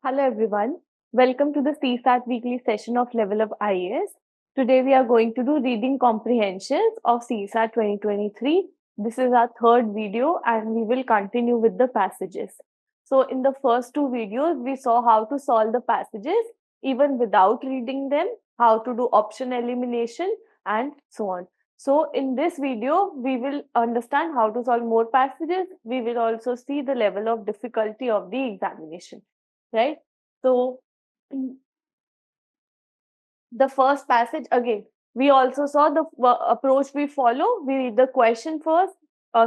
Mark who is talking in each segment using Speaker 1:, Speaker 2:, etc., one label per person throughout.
Speaker 1: Hello everyone. Welcome to the CSAT weekly session of LevelUp IAS. Today we are going to do reading comprehensions of CSAT 2023. This is our third video and we will continue with the passages. So in the first two videos, we saw how to solve the passages even without reading them, how to do option elimination and so on. So in this video, we will understand how to solve more passages. We will also see the level of difficulty of the examination. Right? So the first passage again, we also saw the approach we follow. We read the question first.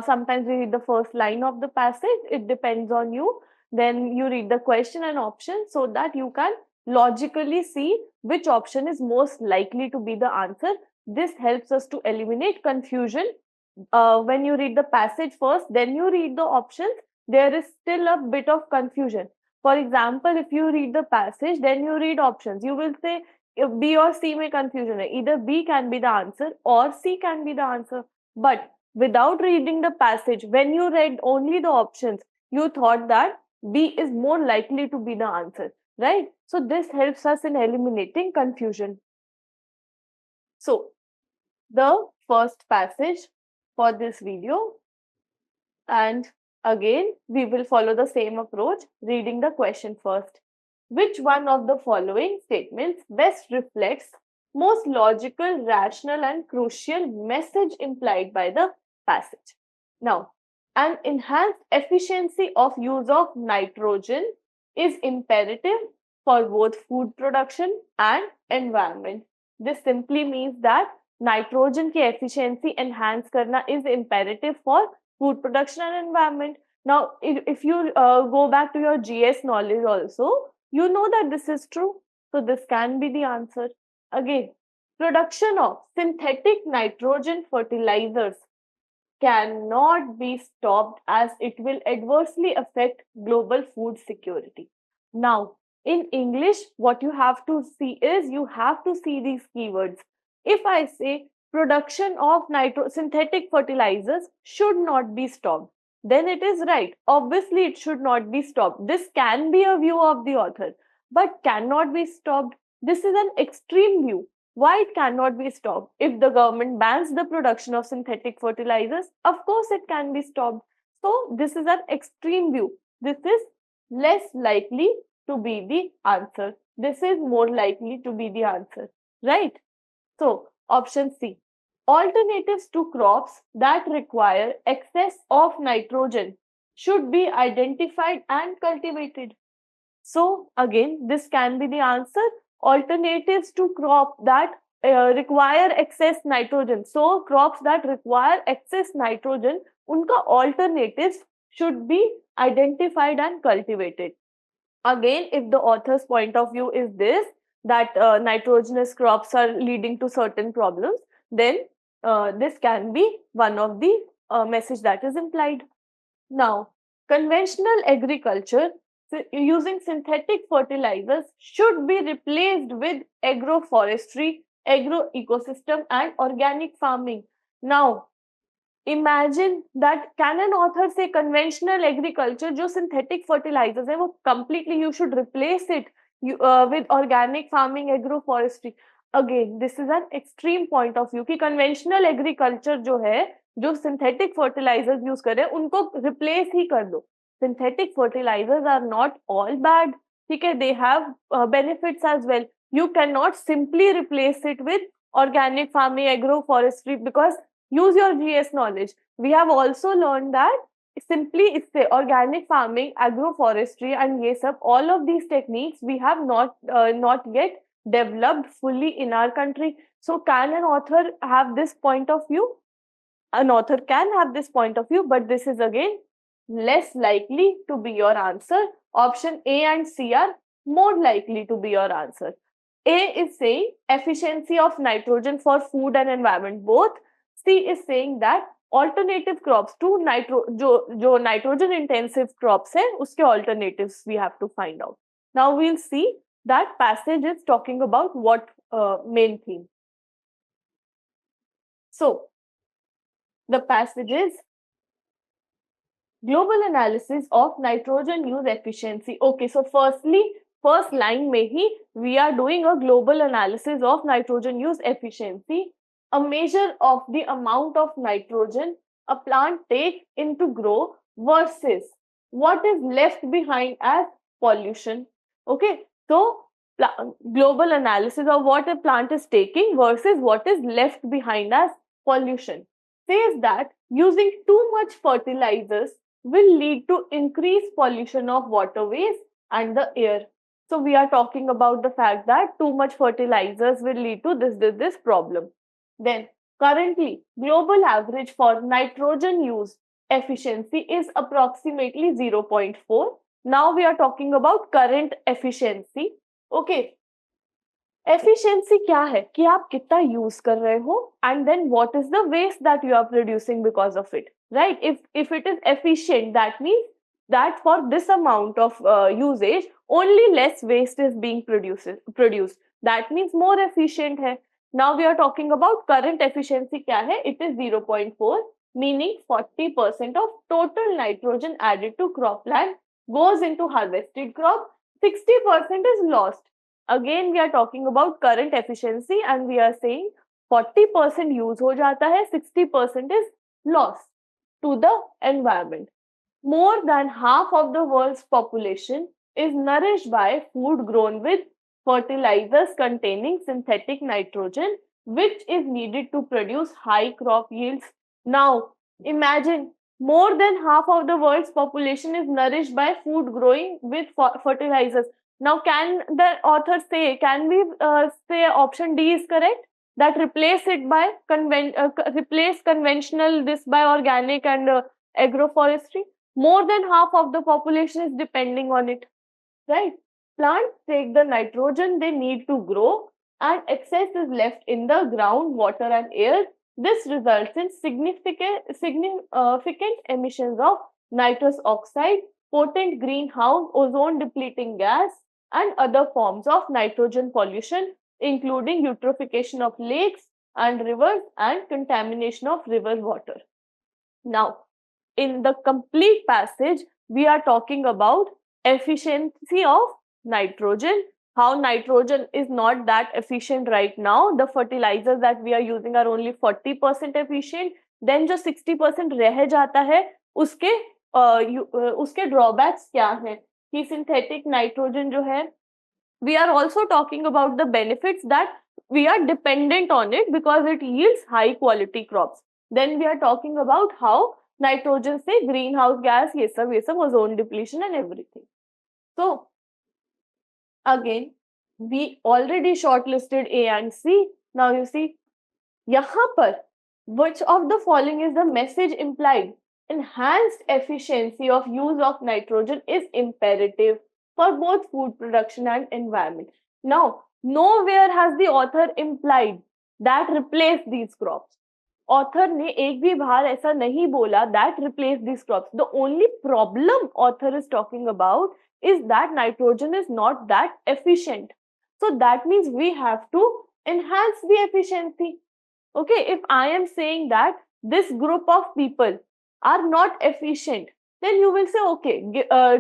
Speaker 1: Sometimes we read the first line of the passage. It depends on you. Then you read the question and option so that you can logically see which option is most likely to be the answer. This helps us to eliminate confusion. When you read the passage first, then you read the options, there is still a bit of confusion. For example, if you read the passage, then you read options, you will say B or C may confusion hai. Either B can be the answer or C can be the answer. But without reading the passage, when you read only the options, you thought that B is more likely to be the answer, right? So this helps us in eliminating confusion. So the first passage for this video, and again, we will follow the same approach, reading the question first. Which one of the following statements best reflects most logical, rational, and crucial message implied by the passage? Now, an enhanced efficiency of use of nitrogen is imperative for both food production and environment. This simply means that nitrogen की efficiency enhance करना is imperative for food production and environment. Now, if you go back to your GS knowledge also, you know that this is true. So this can be the answer. Again, production of synthetic nitrogen fertilizers cannot be stopped as it will adversely affect global food security. Now, in English, what you have to see is you have to see these keywords. If I say production of synthetic fertilizers should not be stopped, then it is right. Obviously, it should not be stopped. This can be a view of the author, but cannot be stopped. This is an extreme view. Why it cannot be stopped? If the government bans the production of synthetic fertilizers, of course it can be stopped. So this is an extreme view. This is less likely to be the answer. This is more likely to be the answer, right? So option C. Alternatives to crops that require excess of nitrogen should be identified and cultivated. So again, this can be the answer. Alternatives to crop that require excess nitrogen. So crops that require excess nitrogen, unka alternatives should be identified and cultivated. Again, if the author's point of view is this, that nitrogenous crops are leading to certain problems, then this can be one of the message that is implied. Now, conventional agriculture using synthetic fertilizers should be replaced with agroforestry, agro-ecosystem and organic farming. Now, imagine that can an author say conventional agriculture, जो synthetic fertilizers है, वो completely you should replace it with organic farming, agroforestry. Again, this is an extreme point of view कि conventional agriculture जो है, जो synthetic fertilizers use कर रहे हैं, उनको replace ही कर दो. Synthetic fertilizers are not all bad. ठीक है, they have benefits as well. You cannot simply replace it with organic farming, agroforestry, because use your GS knowledge. We have also learned that simply it's the organic farming, agroforestry, and ये सब, all of these techniques we have not yet developed fully in our country. So can an author have this point of view? An author can have this point of view, but this is again less likely to be your answer. Option A and C are more likely to be your answer. A is saying efficiency of nitrogen for food and environment both. C is saying that alternative crops to जो nitrogen intensive crops है, उसके alternatives we have to find out. Now we'll see that passage is talking about what main theme. So the passage is global analysis of nitrogen use efficiency. Okay, so firstly, first line में ही we are doing a global analysis of nitrogen use efficiency, a major of the amount of nitrogen a plant takes in to grow versus what is left behind as pollution. Okay, so global analysis of what a plant is taking versus what is left behind as pollution says that using too much fertilizers will lead to increased pollution of waterways and the air. So we are talking about the fact that too much fertilizers will lead to this problem. Then currently, global average for nitrogen use efficiency is approximately 0.4. Now we are talking about current efficiency. Okay, efficiency क्या है कि आप कितना use कर रहे हो and then what is the waste that you are producing because of it, right? If it is efficient, that means that for this amount of usage only less waste is being produced. That means more efficient है. Now we are talking about current efficiency क्या है? It is 0.4, meaning 40% of total nitrogen added to cropland goes into harvested crop, 60% is lost. Again we are talking about current efficiency and we are saying 40% use हो जाता है, 60% is lost to the environment. More than half of the world's population is nourished by food grown with fertilizers containing synthetic nitrogen, which is needed to produce high crop yields. Now, imagine more than half of the world's population is nourished by food growing with fertilizers. Now, can the author say, can we say option D is correct? That replace it by replace conventional this by organic and agroforestry? More than half of the population is depending on it, right? Plants take the nitrogen they need to grow and excess is left in the ground, water and air. This results in significant emissions of nitrous oxide, potent greenhouse ozone depleting gas and other forms of nitrogen pollution, including eutrophication of lakes and rivers and contamination of river water. Now, in the complete passage, we are talking about efficiency of nitrogen, how nitrogen is not that efficient right now. The fertilizers that we are using are only 40% efficient. Then जो 60% रह जाता है, उसके drawbacks क्या हैं? कि synthetic nitrogen जो है, we are also talking about the benefits that we are dependent on it because it yields high quality crops. Then we are talking about how nitrogen से greenhouse gas ये सब ozone depletion and everything. So again we already shortlisted A and C. Now you see यहाँ पर which of the following is the message implied? Enhanced efficiency of use of nitrogen is imperative for both food production and environment. Now, nowhere has the author implied that replace these crops. Author ने एक भी बार ऐसा नहीं बोला that replace these crops. The only problem author is talking about is that nitrogen is not that efficient. So that means we have to enhance the efficiency. Okay, if I am saying that this group of people are not efficient, then you will say, okay,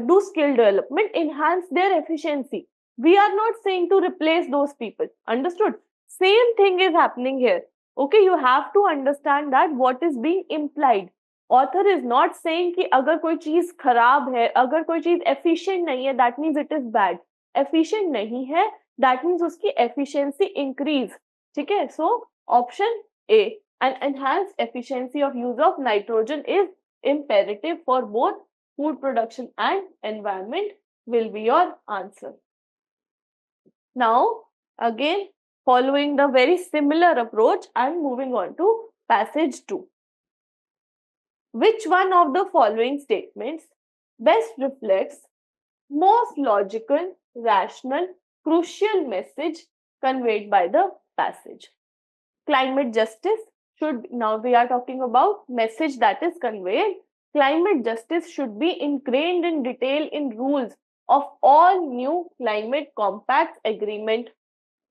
Speaker 1: do skill development, enhance their efficiency. We are not saying to replace those people. Understood? Same thing is happening here. Okay, you have to understand that what is being implied. Author is not saying कि अगर कोई चीज खराब है, अगर कोई चीज efficient नहीं है, that means it is bad. Efficient नहीं है, that means उसकी efficiency increase. ठीक है? So option A, an enhanced efficiency of use of nitrogen is imperative for both food production and environment will be your answer. Now, again, following the very similar approach, I am moving on to passage 2. Which one of the following statements best reflects most logical, rational, crucial message conveyed by the passage? Climate justice should, now we are talking about message that is conveyed. Climate justice should be ingrained in detail in rules of all new climate compacts agreement.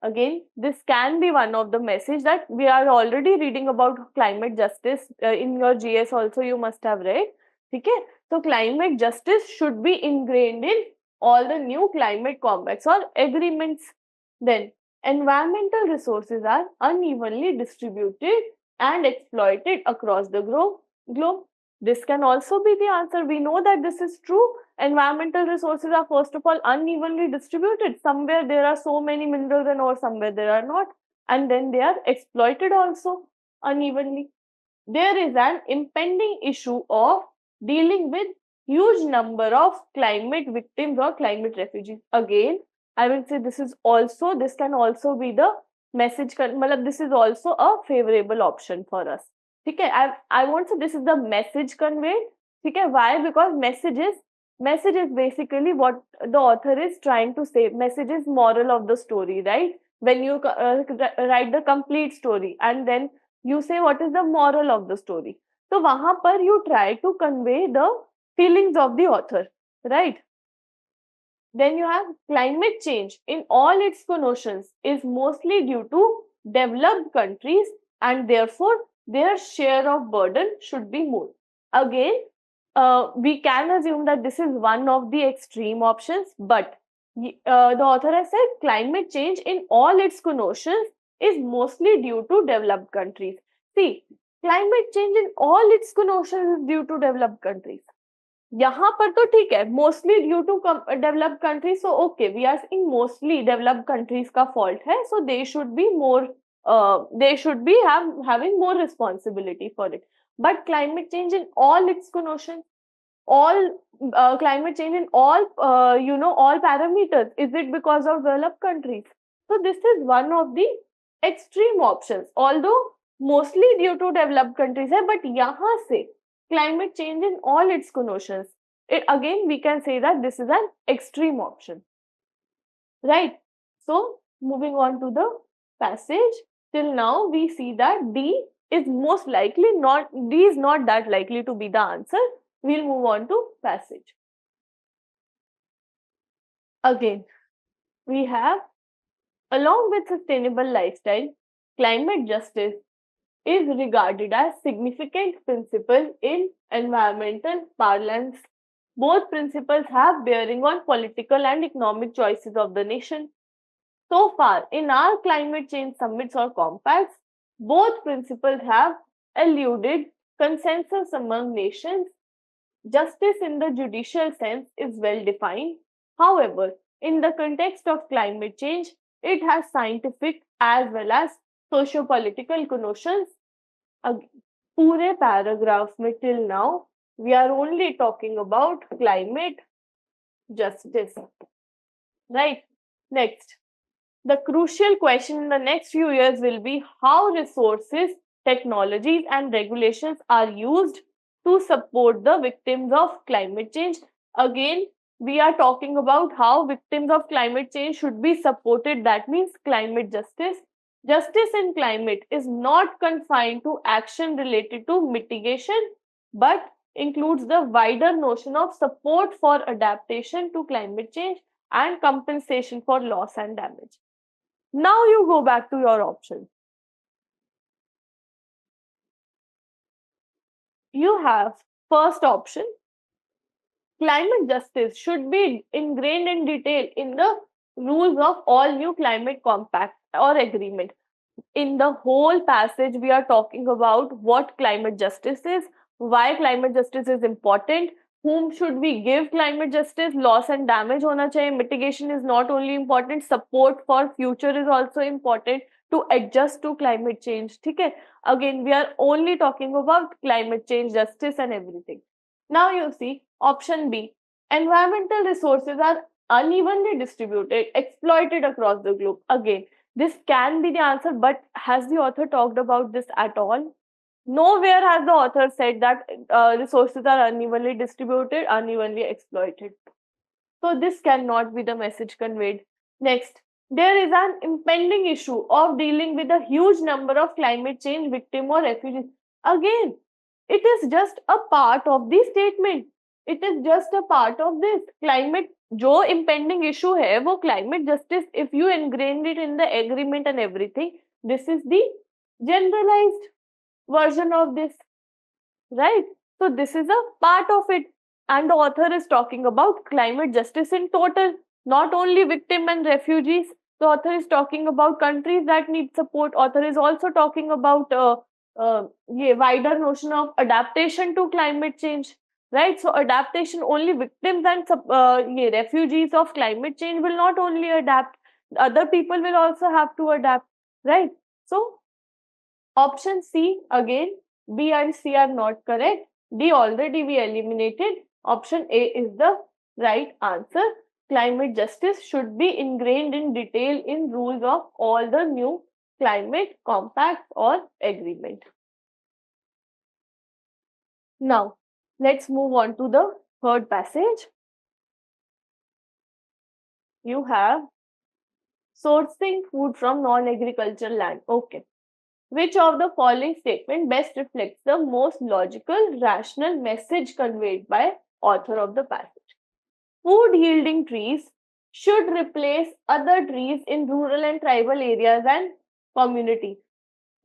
Speaker 1: Again, this can be one of the message that we are already reading about climate justice in your GS also you must have read. Okay? So climate justice should be ingrained in all the new climate compacts or agreements. Then, environmental resources are unevenly distributed and exploited across the globe. This can also be the answer. We know that this is true. Environmental resources are first of all unevenly distributed. Somewhere there are so many minerals and ore, somewhere there are not. And then they are exploited also unevenly. There is an impending issue of dealing with huge number of climate victims or climate refugees. Again, I will say this can also be the message. This is also a favorable option for us. Okay, I won't say this is the message conveyed. Okay, why? Because message is basically what the author is trying to say. Message is moral of the story, right? When you write the complete story and then you say what is the moral of the story. So wahan par you try to convey the feelings of the author, right? Then you have climate change in all its connotations is mostly due to developed countries and therefore their share of burden should be more. Again, we can assume that this is one of the extreme options, but the author has said climate change in all its connotations is mostly due to developed countries. See, climate change in all its connotations is due to developed countries. यहाँ पर तो ठीक है, mostly due to developed countries, so okay, we are seeing mostly developed countries का fault है, so they should be more, having more responsibility for it. But climate change in all its connotations, all climate change in all, all parameters, is it because of developed countries? So this is one of the extreme options, although mostly due to developed countries है, but यहाँ से climate change in all its connotations, again we can say that this is an extreme option, right? So moving on to the passage, till now we see that D is not that likely to be the answer. We'll move on to passage. Again, we have, along with sustainable lifestyle, climate justice is regarded as significant principle in environmental parlance. Both principles have bearing on political and economic choices of the nation. So far, in our climate change summits or compacts, both principles have eluded consensus among nations. Justice in the judicial sense is well defined. However, in the context of climate change, it has scientific as well as socio-political connotations. पूरे paragraph में till now we are only talking about climate justice, right? Next, the crucial question in the next few years will be how resources, technologies and regulations are used to support the victims of climate change. Again, we are talking about how victims of climate change should be supported. That means climate justice. Justice in climate is not confined to action related to mitigation, but includes the wider notion of support for adaptation to climate change and compensation for loss and damage. Now you go back to your options. You have first option, climate justice should be ingrained in detail in the rules of all new climate compact or agreement. In the whole passage, we are talking about what climate justice is, why climate justice is important, whom should we give climate justice, loss and damage hona chahiye, mitigation is not only important, support for future is also important to adjust to climate change. Okay? Again, we are only talking about climate change, justice and everything. Now you see option B, environmental resources are unevenly distributed, exploited across the globe. Again, this can be the answer, but has the author talked about this at all? Nowhere has the author said that resources are unevenly distributed, unevenly exploited. So this cannot be the message conveyed. Next, there is an impending issue of dealing with a huge number of climate change victims or refugees. Again, it is just a part of the statement. It is just a part of this climate. जो impending issue है वो climate justice, if you ingrained it in the agreement and everything, this is the generalized version of this, right? So this is a part of it. And the author is talking about climate justice in total, not only victim and refugees. The author is talking about countries that need support. Author is also talking about wider notion of adaptation to climate change, right? So adaptation, only victims and refugees of climate change will not only adapt, other people will also have to adapt, right? So option C, again, B and C are not correct. D already we eliminated. Option A is the right answer. Climate justice should be ingrained in detail in rules of all the new climate compacts or agreement. Now, let's move on to the third passage. You have sourcing food from non-agricultural land. Okay. Which of the following statement best reflects the most logical, rational message conveyed by author of the passage? Food yielding trees should replace other trees in rural and tribal areas and communities.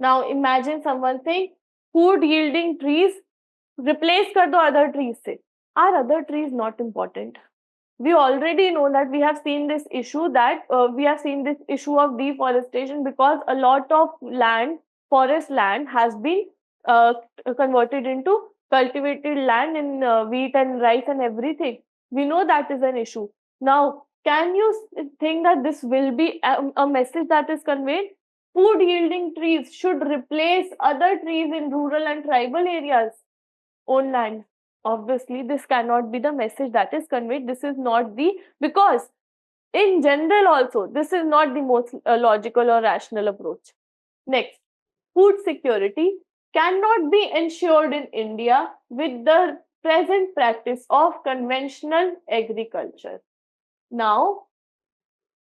Speaker 1: Now imagine someone saying food yielding trees replace kar do other trees se. Are other trees not important? We already know that we have seen this issue of deforestation, because a lot of land, forest land, has been converted into cultivated land in wheat and rice and everything. We know that is an issue. Now, can you think that this will be a message that is conveyed? Food yielding trees should replace other trees in rural and tribal areas on land. Obviously, this cannot be the message that is conveyed. This is not the, because in general also, this is not the most logical or rational approach. Next, food security cannot be ensured in India with the present practice of conventional agriculture. Now,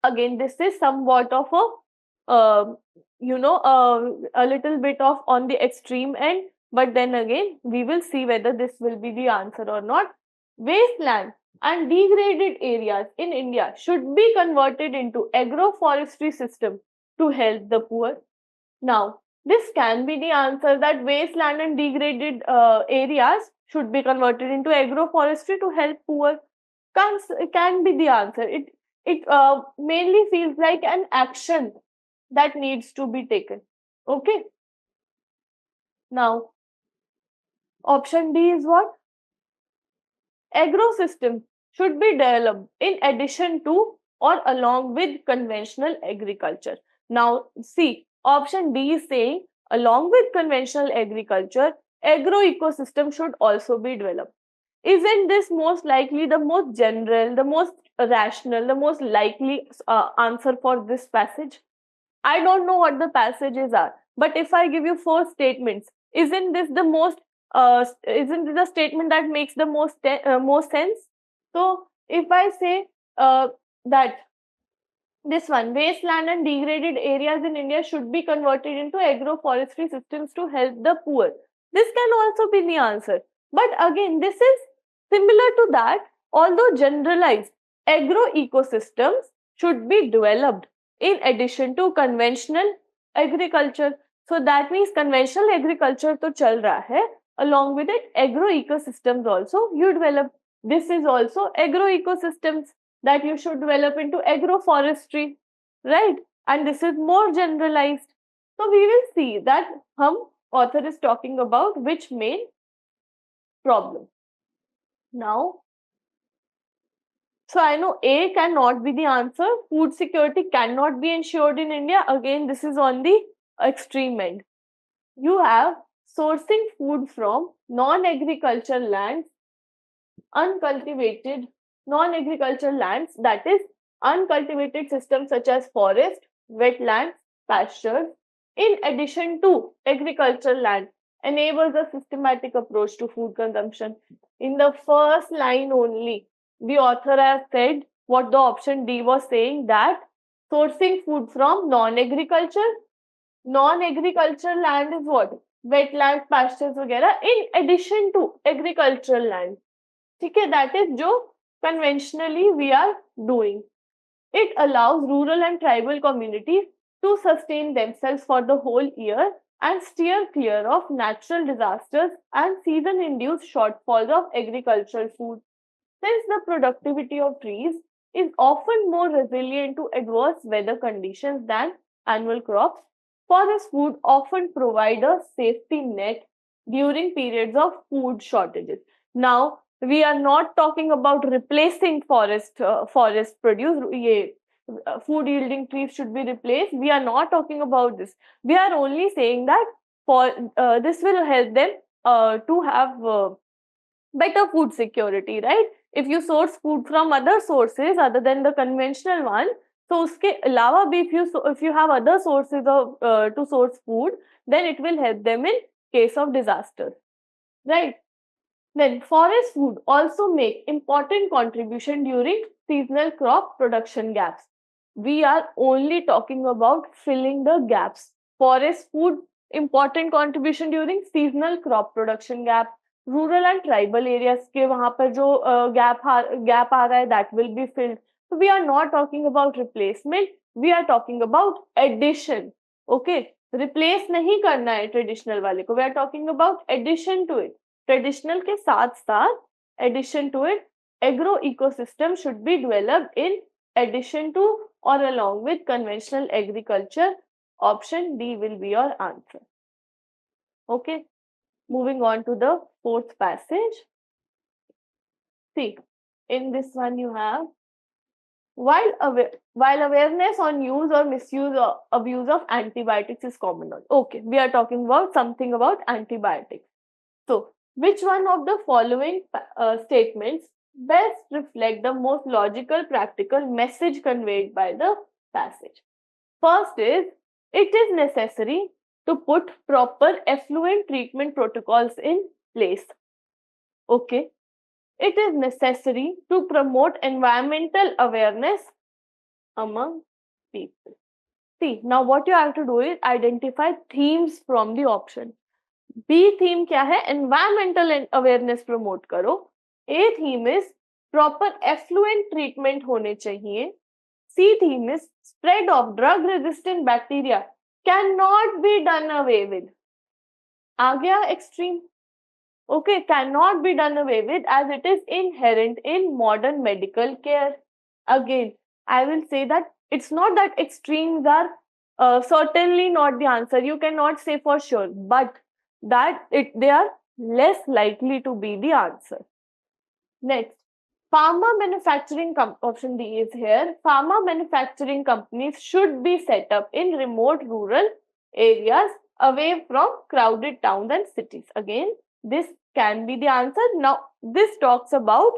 Speaker 1: again, this is somewhat of a little bit of on the extreme end, but then again, we will see whether this will be the answer or not. Wasteland and degraded areas in India should be converted into agroforestry system to help the poor. Now, this can be the answer, that wasteland and degraded areas should be converted into agroforestry to help poor. Can be the answer. It mainly feels like an action that needs to be taken. Okay. Now, option D is what? Agro-system should be developed in addition to or along with conventional agriculture. Now, see, option D is saying along with conventional agriculture, agro-ecosystem should also be developed. Isn't this most likely the most general, the most rational, the most likely answer for this passage? I don't know what the passages are, but if I give you 4 statements, isn't this the most isn't it the statement that makes the most sense? So if I say that this one, wasteland and degraded areas in India should be converted into agroforestry systems to help the poor, this can also be the answer. But again, this is similar to that, although generalized. Agro ecosystems should be developed in addition to conventional agriculture. So that means conventional agriculture to chal raha hai, along with it agro ecosystems also you develop. This is also agro ecosystems that you should develop into agroforestry, right? And this is more generalized. So we will see that author is talking about which main problem. Now, so I know A cannot be the answer. Food security cannot be ensured in India. Again, this is on the extreme end. You have sourcing food from non-agricultural lands, uncultivated non-agricultural lands, that is uncultivated systems such as forest, wetlands, pastures, in addition to agricultural land, enables a systematic approach to food consumption. In the first line only, the author has said what the option D was saying, that sourcing food from non-agriculture land is what? Wetlands, pastures वगैरह in addition to agricultural land. ठीक है, that is जो conventionally we are doing. It allows rural and tribal communities to sustain themselves for the whole year and steer clear of natural disasters and season-induced shortfalls of agricultural food. since the productivity of trees is often more resilient to adverse weather conditions than annual crops, forest food often provide a safety net during periods of food shortages. Now, we are not talking about replacing forest produce. Food yielding trees should be replaced. We are not talking about this. We are only saying that for this will help them to have better food security, right? If you source food from other sources other than the conventional one, so uske alawa bhi if you have other sources of to source food, then it will help them in case of disaster, right? Then forest food also make important contribution during seasonal crop production gaps. We are only talking about filling the gaps. Forest food important contribution during seasonal crop production gap. Rural and tribal areas के वहाँ पर जो gap आ रहा है, that will be filled. So we are not talking about replacement. We are talking about addition. Okay, replace नहीं करना है traditional वाले को. We are talking about addition to it. Traditional के साथ साथ addition to it, agro ecosystem should be developed in addition to or along with conventional agriculture. Option D will be your answer. Okay, moving on to the fourth passage. See, in this one you have, while awareness on use or misuse or abuse of antibiotics is common. Okay, we are talking about something about antibiotics. So, which one of the following statements best reflect the most logical, practical message conveyed by the passage? First is, it is necessary to put proper effluent treatment protocols in place. Okay. It is necessary to promote environmental awareness among people. See, now what you have to do is identify themes from the option. B theme क्या है? Environmental awareness promote करो. A theme is proper effluent treatment होने चाहिए. C theme is spread of drug resistant bacteria cannot be done away with. आ गया extreme. Okay, cannot be done away with as it is inherent in modern medical care. Again, I will say that it's not that extremes are certainly not the answer. You cannot say for sure, but that they are less likely to be the answer. Next, pharma manufacturing option D is here. Pharma manufacturing companies should be set up in remote rural areas away from crowded towns and cities. Again, this can be the answer. Now, this talks about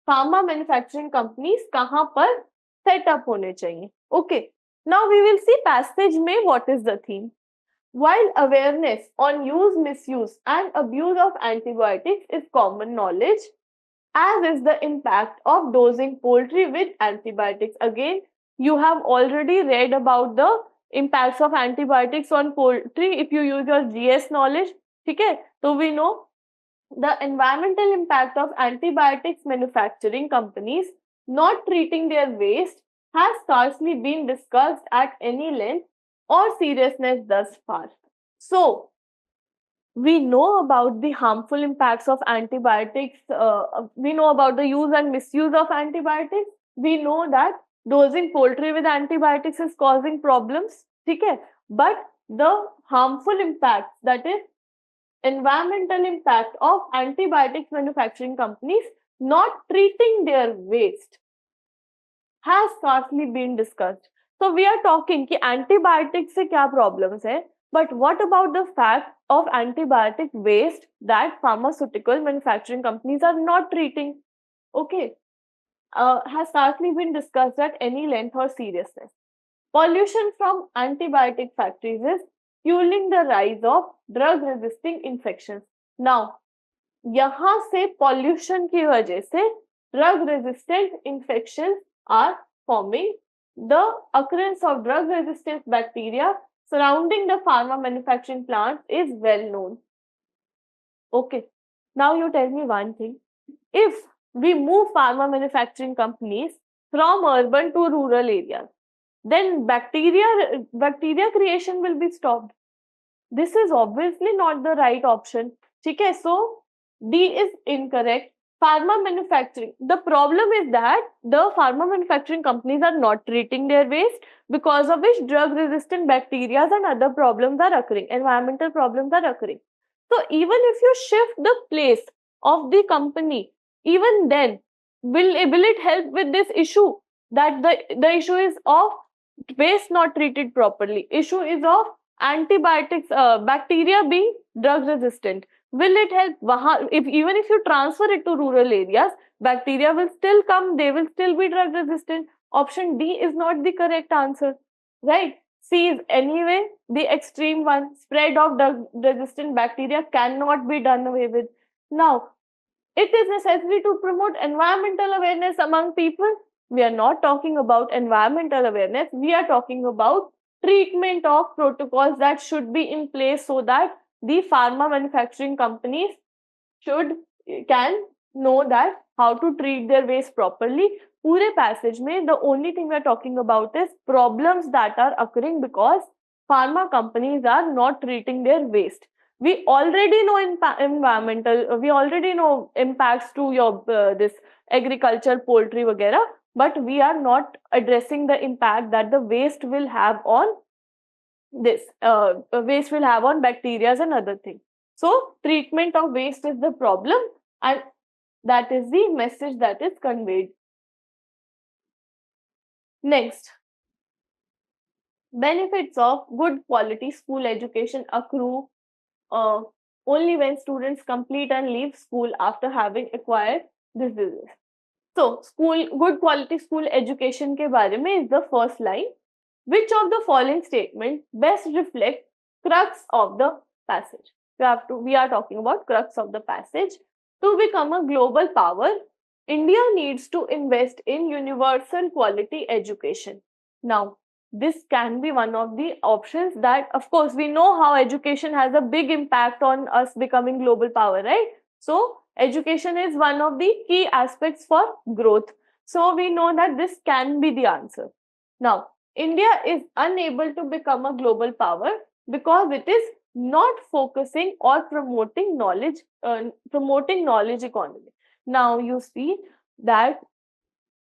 Speaker 1: pharma manufacturing companies kahan par set up hone chahiye. Okay. Now we will see passage mein what is the theme. While awareness on use, misuse and abuse of antibiotics is common knowledge, as is the impact of dosing poultry with antibiotics. Again, you have already read about the impacts of antibiotics on poultry if you use your GS knowledge. Okay? So we know the environmental impact of antibiotics manufacturing companies not treating their waste has scarcely been discussed at any length or seriousness thus far. So, we know about the harmful impacts of antibiotics. We know about the use and misuse of antibiotics. We know that dosing poultry with antibiotics is causing problems. Okay? But the harmful impacts, that is, environmental impact of antibiotics manufacturing companies not treating their waste, has scarcely been discussed. So we are talking कि antibiotics से क्या problems है, but what about the fact of antibiotic waste that pharmaceutical manufacturing companies are not treating? Okay, has scarcely been discussed at any length or seriousness. Pollution from antibiotic factories is fueling the rise of drug resisting infections. Now, यहाँ से pollution की वजह से drug resistant infections are forming. The occurrence of drug resistant bacteria surrounding the pharma manufacturing plants is well known. Okay, now you tell me one thing. If we move pharma manufacturing companies from urban to rural areas, then bacteria creation will be stopped. This is obviously not the right option. Okay, so D is incorrect. Pharma manufacturing. The problem is that the pharma manufacturing companies are not treating their waste, because of which drug-resistant bacteria and other problems are occurring, environmental problems are occurring. So even if you shift the place of the company, even then, will it help with this issue? That the issue is of waste not treated properly. Issue is of antibiotics, bacteria being drug resistant. Will it help? Even if you transfer it to rural areas, bacteria will still come, they will still be drug resistant. Option D is not the correct answer, right? C is anyway the extreme one. Spread of drug resistant bacteria cannot be done away with. Now, it is necessary to promote environmental awareness among people. We are not talking about environmental awareness. We are talking about treatment of protocols that should be in place so that the pharma manufacturing companies can know that how to treat their waste properly. पूरे passage में the only thing we are talking about is problems that are occurring because pharma companies are not treating their waste. We already know we already know impacts to your this agriculture, poultry, वगैरह, but we are not addressing the impact that the waste will have on bacteria and other things. So treatment of waste is the problem, and that is the message that is conveyed. Next, benefits of good quality school education accrue only when students complete and leave school after having acquired this disease. So, good quality school education के बारे में is the first line. Which of the following statement best reflect crux of the passage? We are talking about crux of the passage. To become a global power, India needs to invest in universal quality education. Now, this can be one of the options that, of course, we know how education has a big impact on us becoming global power, right? So, education is one of the key aspects for growth. So, we know that this can be the answer. Now, India is unable to become a global power because it is not focusing or promoting knowledge economy. Now you see that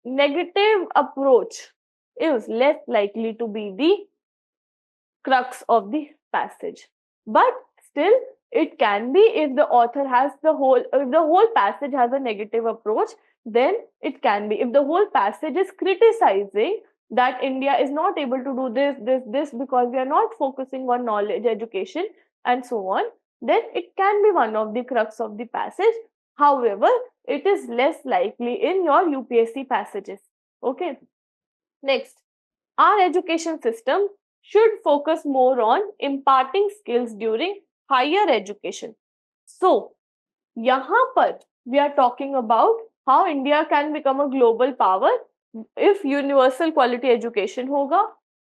Speaker 1: negative approach is less likely to be the crux of the passage. But still, it can be if the author has the whole passage has a negative approach, then it can be. If the whole passage is criticizing that India is not able to do this because we are not focusing on knowledge education and so on, then it can be one of the crux of the passage. However, it is less likely in your UPSC passages. Okay. Next, our education system should focus more on imparting skills during higher education. So, यहाँ पर we are talking about how India can become a global power if universal quality education होगा.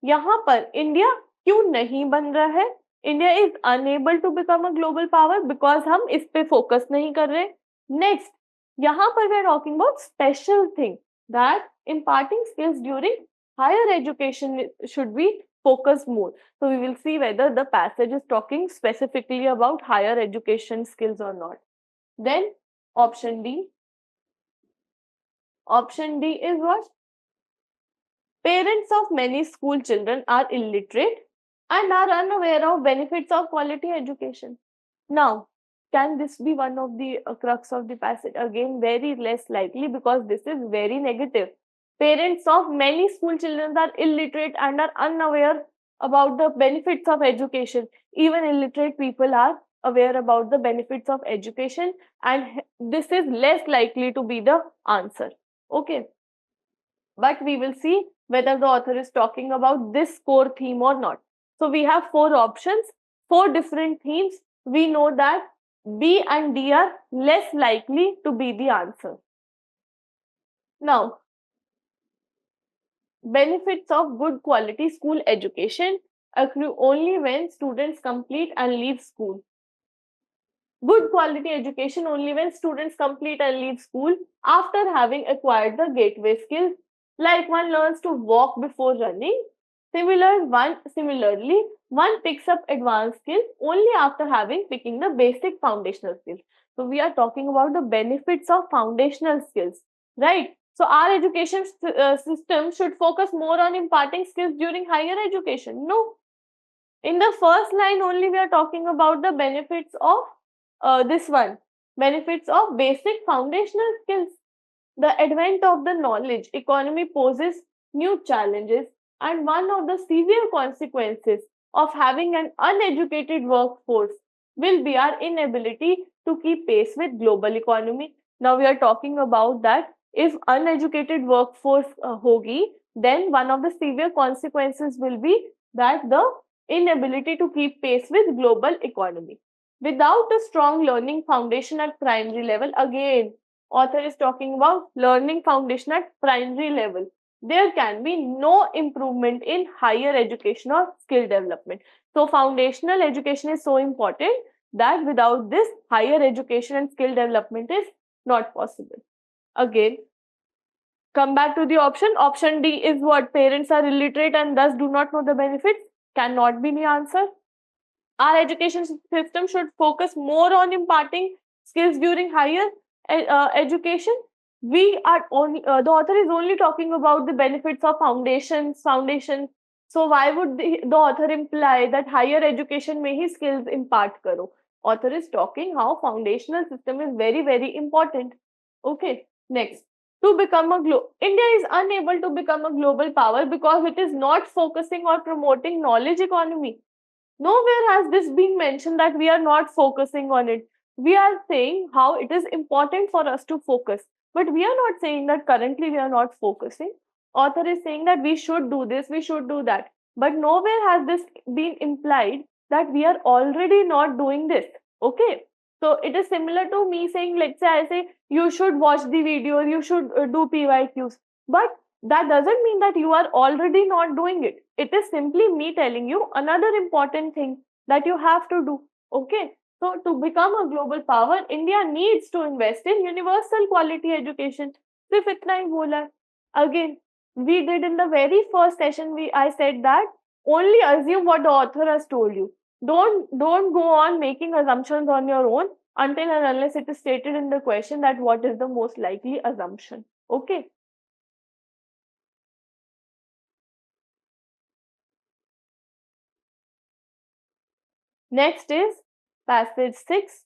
Speaker 1: यहाँ पर India क्यों नहीं बन रहा है? India is unable to become a global power because हम इस पे focus नहीं कर रहे. Next, यहाँ पर we are talking about special thing that imparting skills during higher education should be focused more. So we will see whether the passage is talking specifically about higher education skills or not. Then option D. Option D is what? Parents of many school children are illiterate and are unaware of benefits of quality education. Now, can this be one of the crux of the passage? Again, very less likely because this is very negative. Parents of many school children are illiterate and are unaware about the benefits of education. Even illiterate people are aware about the benefits of education, and this is less likely to be the answer. Okay. But we will see whether the author is talking about this core theme or not. So we have 4 options, 4 different themes. We know that B and D are less likely to be the answer. Now, benefits of good quality school education accrue only when students complete and leave school. Good quality education only when students complete and leave school after having acquired the gateway skills, like one learns to walk before running. Similarly, one picks up advanced skills only after having picking the basic foundational skills. So we are talking about the benefits of foundational skills, right? So our education system should focus more on imparting skills during higher education. No, in the first line only we are talking about the benefits of this one, benefits of basic foundational skills. The advent of the knowledge economy poses new challenges, and one of the severe consequences of having an uneducated workforce will be our inability to keep pace with global economy. Now we are talking about that if uneducated workforce hogi, then one of the severe consequences will be that the inability to keep pace with global economy. Without a strong learning foundation at primary level, again author is talking about learning foundation at primary level, there can be no improvement in higher education or skill development. So foundational education is so important that without this, higher education and skill development is not possible. Again, come back to the option. Option D is what? Parents are illiterate and thus do not know the benefits. Cannot be the answer. Our education system should focus more on imparting skills during higher education. We are only the author is only talking about the benefits of foundation. So why would the author imply that higher education may his skills impart karo? Author is talking how foundational system is very important. Okay, next. To become a India is unable to become a global power because it is not focusing or promoting knowledge economy. Nowhere has this been mentioned that we are not focusing on it. We are saying how it is important for us to focus, but we are not saying that currently we are not focusing. Author is saying that we should do this, we should do that, but nowhere has this been implied that we are already not doing this. Okay, so it is similar to me saying, let's say I say you should watch the video, you should do PYQs, but that doesn't mean that you are already not doing it. It is simply me telling you another important thing that you have to do. Okay. So to become a global power, India needs to invest in universal quality education. सिर्फ इतना ही बोला. Again, we did in the very first session, I said that only assume what the author has told you. Don't go on making assumptions on your own until and unless it is stated in the question that what is the most likely assumption. Okay. Next is passage 6.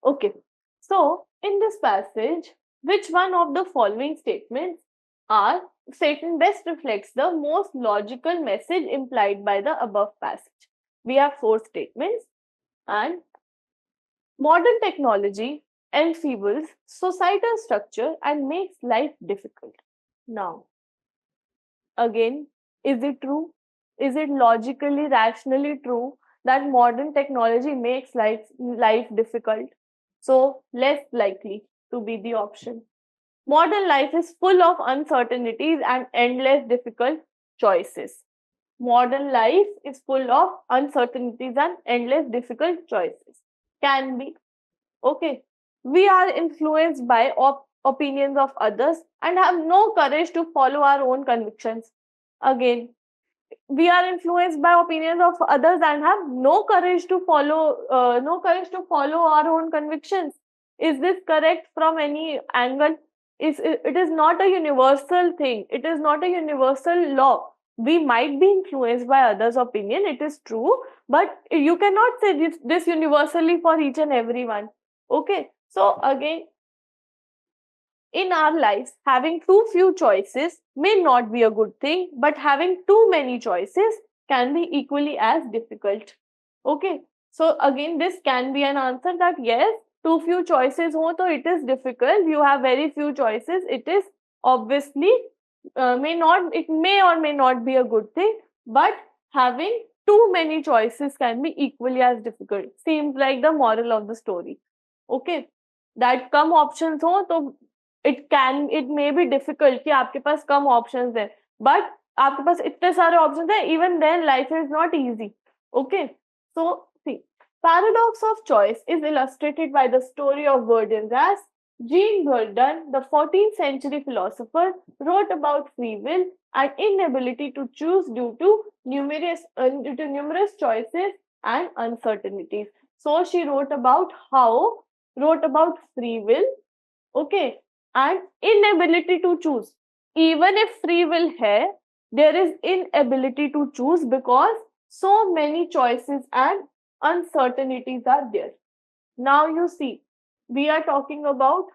Speaker 1: Okay, so in this passage, which one of the following statement best reflects the most logical message implied by the above passage? We have 4 statements, and modern technology enfeebles societal structure and makes life difficult. Now, again, is it true? Is it logically, rationally true that modern technology makes life difficult? So, less likely to be the option. Modern life is full of uncertainties and endless difficult choices. Modern life is full of uncertainties and endless difficult choices. Can be. Okay. We are influenced by opinions of others and have no courage to follow our own convictions. Again, we are influenced by opinions of others and have no courage to follow our own convictions. Is this correct from any angle? It is not a universal thing. It is not a universal law. We might be influenced by others' opinion, it is true, but you cannot say this universally for each and everyone. Okay, so again, in our lives, having too few choices may not be a good thing, but having too many choices can be equally as difficult. Okay, so again, this can be an answer that yes, too few choices ho, so it is difficult. You have very few choices. It is obviously it may or may not be a good thing, but having too many choices can be equally as difficult. Seems like the moral of the story. Okay, that come options हो तो it may be difficult कि आपके पास कम options है, but आपके पास इतने सारे options है, even then life is not easy. Okay, so see, paradox of choice is illustrated by the story of Bird and Ras. Jean Burdon, the 14th century philosopher, wrote about free will and inability to choose due to numerous choices and uncertainties. So she wrote about free will, okay, and inability to choose. Even if free will hai, there is inability to choose because so many choices and uncertainties are there. Now you see, we are talking about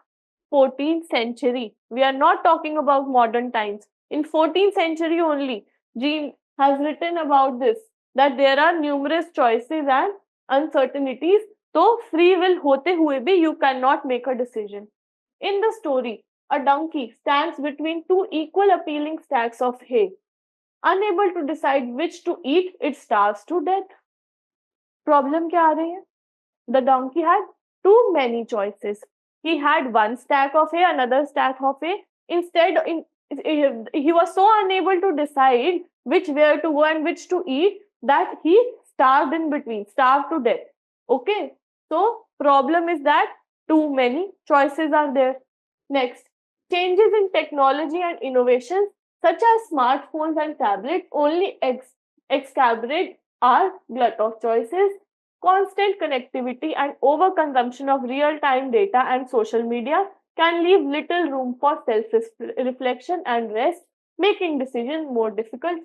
Speaker 1: 14th century. We are not talking about modern times. In 14th century only, Jean has written about this, that there are numerous choices and uncertainties. So free will hote hue bhi you cannot make a decision. In the story, a donkey stands between two equal appealing stacks of hay. Unable to decide which to eat, it starves to death. Problem क्या आ रही है? The donkey had too many choices. He had one stack of hay, another stack of hay. Instead, he was so unable to decide which where to go and which to eat that he starved in between, starved to death. Okay, so problem is that too many choices are there. Next, changes in technology and innovations such as smartphones and tablets only exacerbate our glut of choices. Constant connectivity and overconsumption of real-time data and social media can leave little room for self-reflection and rest, making decisions more difficult.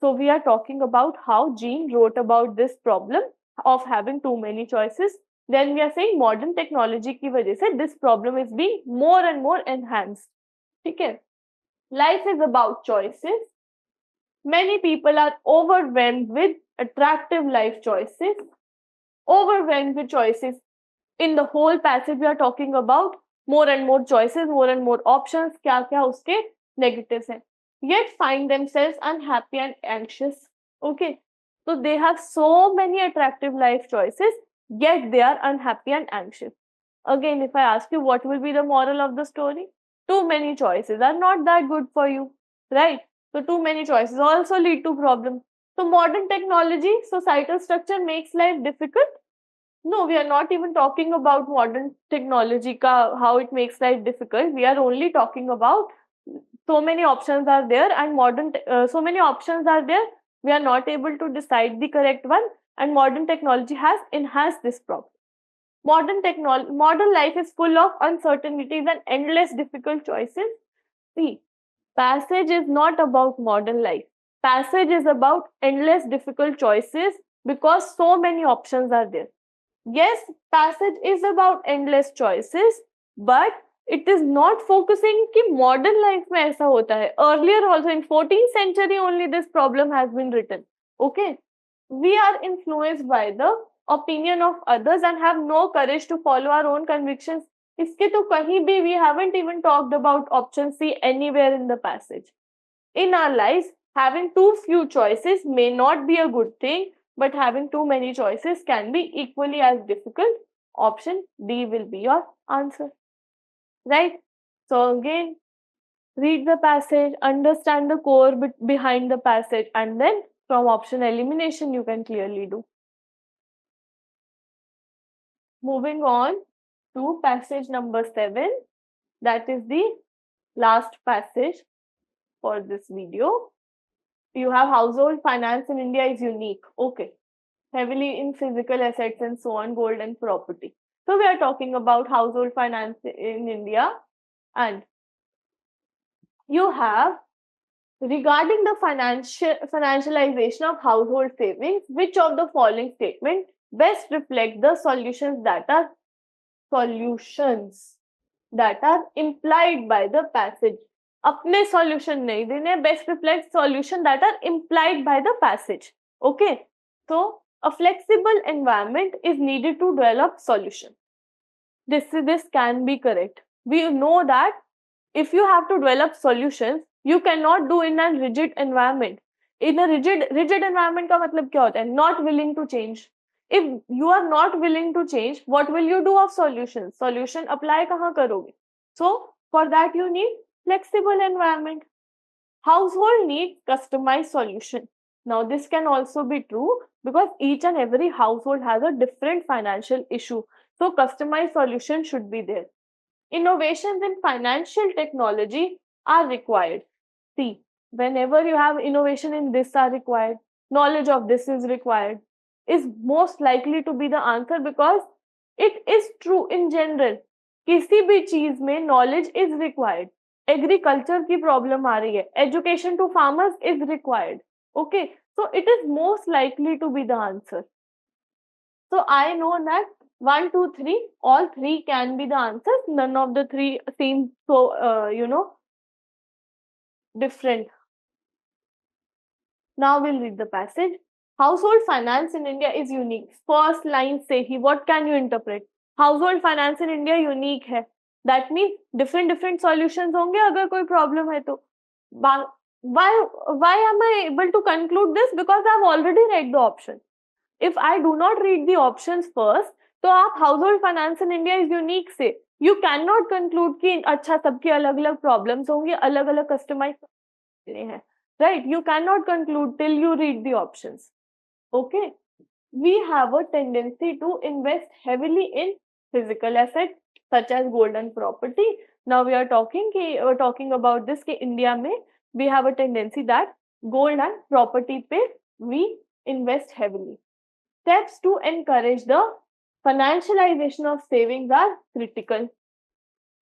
Speaker 1: So we are talking about how Jean wrote about this problem of having too many choices. Then we are saying modern technology की वजह से this problem is being more and more enhanced. ठीक है? Life is about choices. Many people are overwhelmed with attractive life choices. Overwhelmed with choices. In the whole passage, we are talking about more and more choices, more and more options. क्या क्या उसके negatives हैं. Yet find themselves unhappy and anxious. Okay, so they have so many attractive life choices, yet they are unhappy and anxious. Again, if I ask you what will be the moral of the story, too many choices are not that good for you, right? So too many choices also lead to problems. So modern technology, societal structure makes life difficult. No, we are not even talking about modern technology ka, how it makes life difficult. We are only talking about so many options are there and so many options are there. We are not able to decide the correct one, and modern technology has enhanced this problem. Modern life is full of uncertainties and endless difficult choices. See, passage is not about modern life. Passage is about endless difficult choices because so many options are there. Yes, passage is about endless choices, but it is not focusing कि modern life में ऐसा होता है. Earlier also in 14th century only this problem has been written. Okay, we are influenced by the opinion of others and have no courage to follow our own convictions. इसके तो कहीं भी we haven't even talked about option C anywhere in the passage. In our lives, having too few choices may not be a good thing, but having too many choices can be equally as difficult. Option D will be your answer. Right? So again, read the passage, understand the core behind the passage, and then from option elimination you can clearly do. Moving on to passage number 7. That is the last passage for this video. You have household finance in India is unique. Okay. Heavily in physical assets and so on, gold and property. So we are talking about household finance in India, and you have regarding the financialization of household savings, which of the following statement best reflect the solutions that are implied by the passage. अपने solution नहीं देने, best reflects solution that are implied by the passage. Okay, so a flexible environment is needed to develop solution. This can be correct. We know that if you have to develop solutions, you cannot do in a rigid environment. In a rigid environment का मतलब क्या होता है? Not willing to change. If you are not willing to change, what will you do of solutions? Solution apply कहाँ करोगे? So for that you need flexible environment. Household needs customized solution. Now this can also be true because each and every household has a different financial issue. So customized solution should be there. Innovations in financial technology are required. See, whenever you have innovation in this are required, knowledge of this is required, is most likely to be the answer, because it is true in general. किसी भी चीज में knowledge is required. Agriculture की problem आ रही है, education to farmers is required. Okay, so it is most likely to be the answer. So I know that 1, 2, 3, all three can be the answers. None of the three seem so, different. Now we'll read the passage. Household finance in India is unique. First line say he. What can you interpret? Household finance in India unique है. That means different solutions होंगे अगर कोई problem है तो. Why am I able to conclude this? Because I've already read the option. If I do not read the options first, तो आप household finance in India is unique से you cannot conclude कि अच्छा सबके अलग-अलग problems होंगे, अलग-अलग customize हैं. Right? You cannot conclude till you read the options. Okay? We have a tendency to invest heavily in physical assets such as gold and property. Now we are talking about this कि India में we have a tendency that gold and property पे we invest heavily. Steps to encourage the financialization of savings are critical.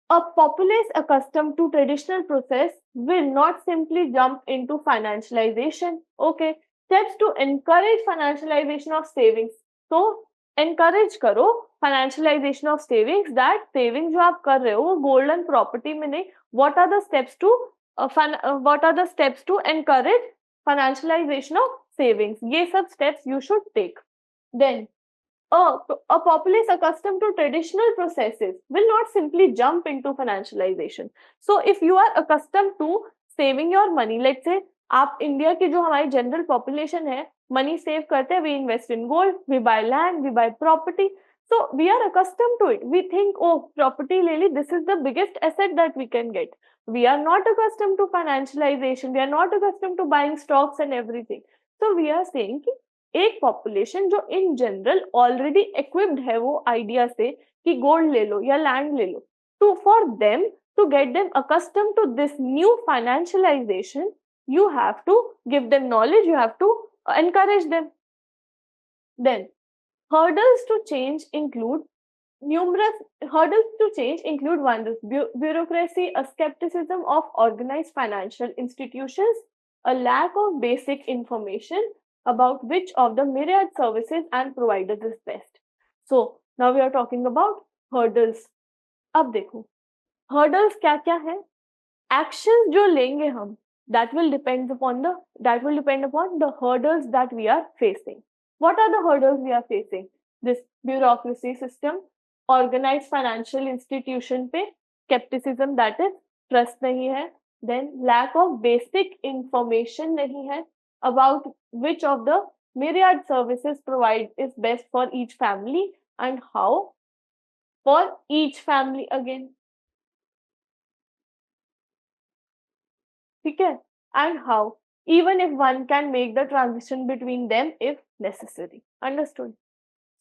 Speaker 1: A populace accustomed to traditional process will not simply jump into financialization. Okay. Steps to encourage financialization of savings. So, encourage करो financialization of savings. That savings जो आप कर रहे हो वो gold and property में नहीं. What are the steps to encourage financialization of savings? ये सब steps you should take. Then, a populace accustomed to traditional processes will not simply jump into financialization. So if you are accustomed to saving your money, let's say आप India की जो हमारी general population है money save करते हैं, we invest in gold, we buy land, we buy property. So we are accustomed to it. We think, oh, property ले ली, this is the biggest asset that we can get. We are not accustomed to financialization. We are not accustomed to buying stocks and everything. So we are saying कि एक population जो in general already equipped है वो idea से कि gold ले लो या land ले लो, तो for them to get them accustom to this new financialization you have to give them knowledge, you have to encourage them. Then hurdles to change include one, this bureaucracy, a skepticism of organized financial institutions, a lack of basic information about which of the myriad services and providers is best. So now we are talking about hurdles. अब देखो hurdles क्या क्या है, actions जो लेंगे हम that will depend upon the hurdles that we are facing. What are the hurdles we are facing? This bureaucracy system, organized financial institution पे skepticism, that is trust नहीं है, then lack of basic information नहीं है about which of the myriad services provide is best for each family and how for each family again. ठीक है, and how even if one can make the transition between them if necessary. Understood?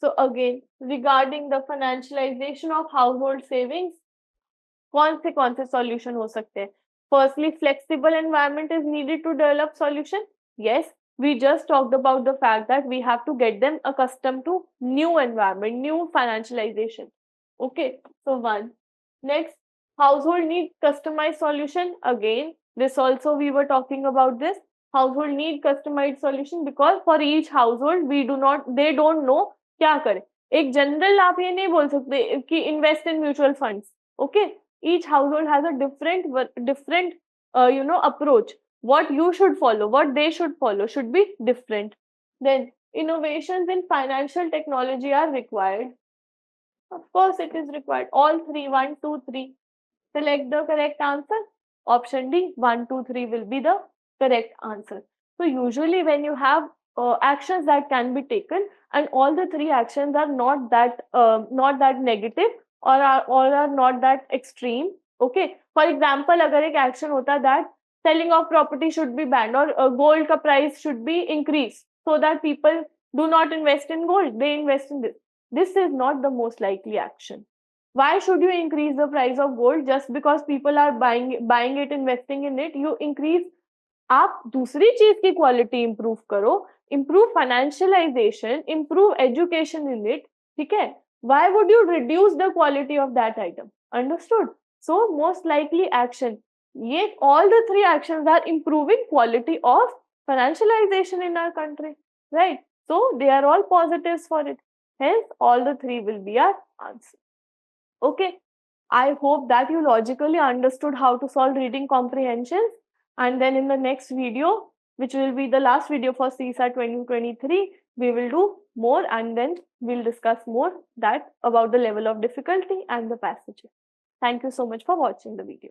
Speaker 1: So again, regarding the financialization of household savings, कौन से solution हो सकते हैं? Firstly, flexible environment is needed to develop solution. Yes, we just talked about the fact that we have to get them accustomed to new environment, new financialization. Okay, so one. Next, household need customized solution. Again, this also we were talking about this. Household need customized solution because for each household they don't know क्या करें. एक general आप ये नहीं बोल सकते कि invest in mutual funds. Okay, each household has a different approach. What you should follow, what they should follow should be different. Then innovations in financial technology are required. Of course, it is required. All three, 1, 2, 3. Select the correct answer. Option D, 1, 2, 3 will be the correct answer. So usually when you have actions that can be taken and all the three actions are not that negative or are not that extreme. Okay. For example, अगर एक action होता that selling of property should be banned or gold का price should be increased so that people do not invest in gold, they invest in this. This is not the most likely action. Why should you increase the price of gold just because people are buying it, investing in it? You increase, आप दूसरी चीज की quality improve करो, improve financialization, improve education in it, ठीक है? Why would you reduce the quality of that item? Understood? So most likely action, ये all the three actions are improving quality of financialization in our country, right? So they are all positives for it. Hence, all the three will be our answer. Okay. I hope that you logically understood how to solve reading comprehensions. And then in the next video, which will be the last video for CSAT 2023, we will do more and then we'll discuss more that about the level of difficulty and the passages. Thank you so much for watching the video.